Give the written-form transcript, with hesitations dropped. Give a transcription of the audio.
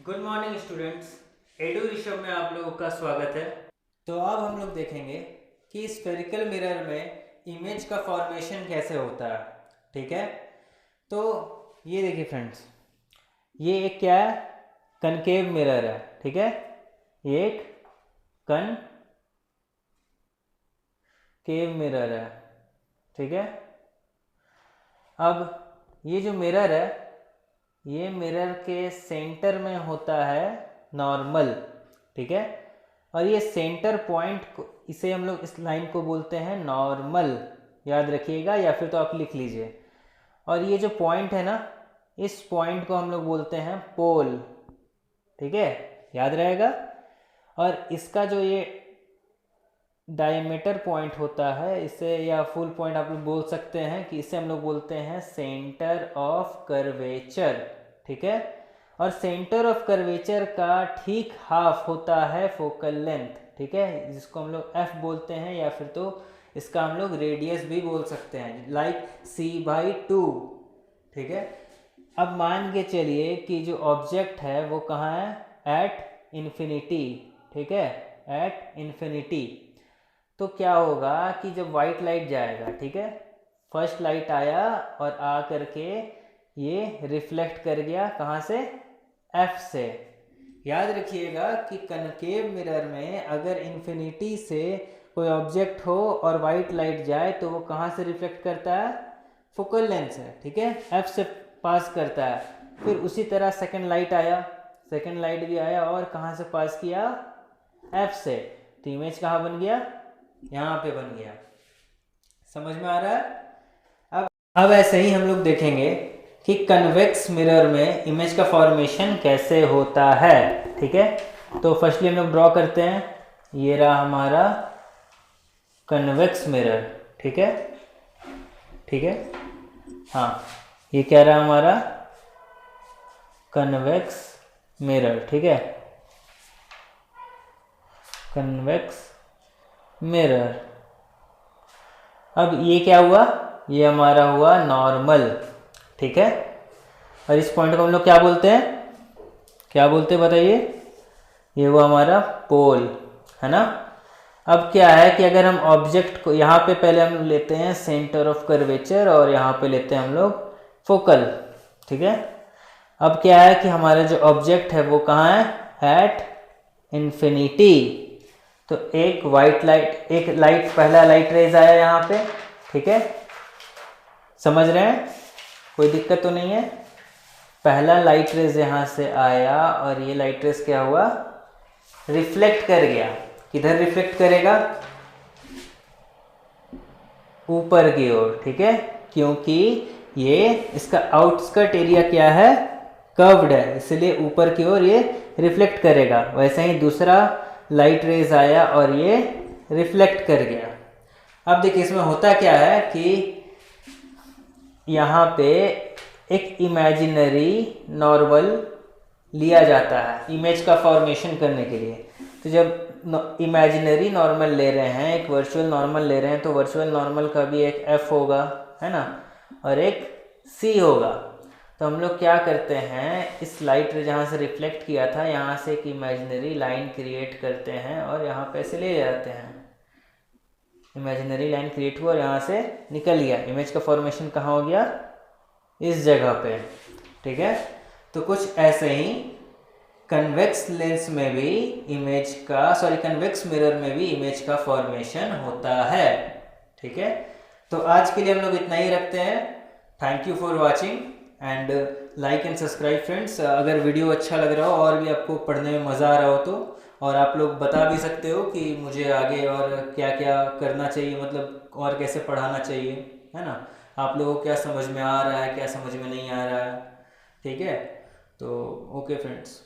Good morning students. Edu Rishabh में आप लोगों का स्वागत है। तो अब हम लोग देखेंगे कि स्फेरिकल मिरर में इमेज का फॉर्मेशन कैसे होता है। ठीक है, तो ये देखिए फ्रेंड्स, ये एक क्या है, कनकेव मिरर है। ठीक है, ये एक कनकेव मिरर है। ठीक है, अब ये जो मिरर है, ये मिरर के सेंटर में होता है नॉर्मल। ठीक है, और ये सेंटर पॉइंट को, इसे हम लोग इस लाइन को बोलते हैं नॉर्मल, याद रखिएगा या फिर तो आप लिख लीजिए। और ये जो पॉइंट है ना, इस पॉइंट को हम लोग बोलते हैं पोल। ठीक है, याद रहेगा। और इसका जो ये डायमीटर पॉइंट होता है, इसे या फुल पॉइंट आप लोग बोल सकते हैं कि इसे हम लोग बोलते हैं सेंटर ऑफ कर्वेचर। ठीक है, और सेंटर ऑफ कर्वेचर का ठीक हाफ होता है फोकल लेंथ। ठीक है, जिसको हम लोग एफ बोलते हैं या फिर तो इसका हम लोग रेडियस भी बोल सकते हैं, लाइक c/2। ठीक है, अब मान के चलिए कि जो ऑब्जेक्ट है वो कहाँ है, एट इन्फिनिटी। ठीक है, एट इन्फिनिटी। तो क्या होगा कि जब वाइट लाइट जाएगा, ठीक है, फर्स्ट लाइट आया और आ करके ये रिफ्लेक्ट कर गया कहाँ से, एफ से। याद रखिएगा कि कनकेव मिरर में अगर इन्फिनिटी से कोई ऑब्जेक्ट हो और वाइट लाइट जाए तो वो कहाँ से रिफ्लेक्ट करता है, फोकल लेंथ से। ठीक है, एफ से पास करता है। फिर उसी तरह सेकंड लाइट आया, सेकंड लाइट भी आया और कहाँ से पास किया, एफ से। तो इमेज कहाँ बन गया, यहाँ पे बन गया। समझ में आ रहा है। अब ऐसे ही हम लोग देखेंगे कि कन्वेक्स मिरर में इमेज का फॉर्मेशन कैसे होता है। ठीक है, तो फर्स्टली हम लोग ड्रॉ करते हैं। ये रहा हमारा कन्वेक्स मिरर। ठीक है, ठीक है, हाँ, ये क्या रहा हमारा कन्वेक्स मिरर। ठीक है, कन्वेक्स मिरर। अब ये क्या हुआ, ये हमारा हुआ नॉर्मल। ठीक है, और इस पॉइंट को हम लोग क्या बोलते हैं, क्या बोलते हैं बताइए, ये हुआ हमारा पोल, है ना। अब क्या है कि अगर हम ऑब्जेक्ट को यहाँ पे पहले हम लेते हैं सेंटर ऑफ कर्वेचर और यहाँ पे लेते हैं हम लोग फोकल। ठीक है, अब क्या है कि हमारा जो ऑब्जेक्ट है वो कहाँ है, एट इन्फिनिटी। तो एक वाइट लाइट, एक लाइट, पहला लाइट रेज आया यहाँ पे। ठीक है, समझ रहे हैं, कोई दिक्कत तो नहीं है। पहला लाइट रेज यहाँ से आया और ये लाइट रेज क्या हुआ, रिफ्लेक्ट कर गया। किधर रिफ्लेक्ट करेगा, ऊपर की ओर। ठीक है, क्योंकि ये इसका आउटस्कर्ट एरिया क्या है, कर्व्ड है, इसलिए ऊपर की ओर ये रिफ्लेक्ट करेगा। वैसे ही दूसरा लाइट रेज आया और ये रिफ्लेक्ट कर गया। अब देखिए इसमें होता क्या है कि यहाँ पे एक इमेजिनरी नॉर्मल लिया जाता है इमेज का फॉर्मेशन करने के लिए। तो जब इमेजिनरी नॉर्मल ले रहे हैं, एक वर्चुअल नॉर्मल ले रहे हैं, तो वर्चुअल नॉर्मल का भी एक एफ होगा, है ना, और एक सी होगा। तो हम लोग क्या करते हैं, इस लाइट जहाँ से रिफ्लेक्ट किया था यहाँ से एक इमेजिनरी लाइन क्रिएट करते हैं और यहाँ पे ऐसे ले जाते हैं। इमेजिनरी लाइन क्रिएट हुआ और यहाँ से निकल गया। इमेज का फॉर्मेशन कहाँ हो गया, इस जगह पे। ठीक है, तो कुछ ऐसे ही कन्वेक्स लेंस में भी इमेज का, सॉरी कन्वेक्स मिरर में भी इमेज का फॉर्मेशन होता है। ठीक है, तो आज के लिए हम लोग इतना ही रखते हैं। Thank you for watching and like and subscribe friends. अगर वीडियो अच्छा लग रहा हो और भी आपको पढ़ने में मज़ा आ रहा हो तो, और आप लोग बता भी सकते हो कि मुझे आगे और क्या क्या करना चाहिए, मतलब और कैसे पढ़ाना चाहिए, है ना। आप लोगों को क्या समझ में आ रहा है, क्या समझ में नहीं आ रहा है। ठीक है, तो ओके फ्रेंड्स।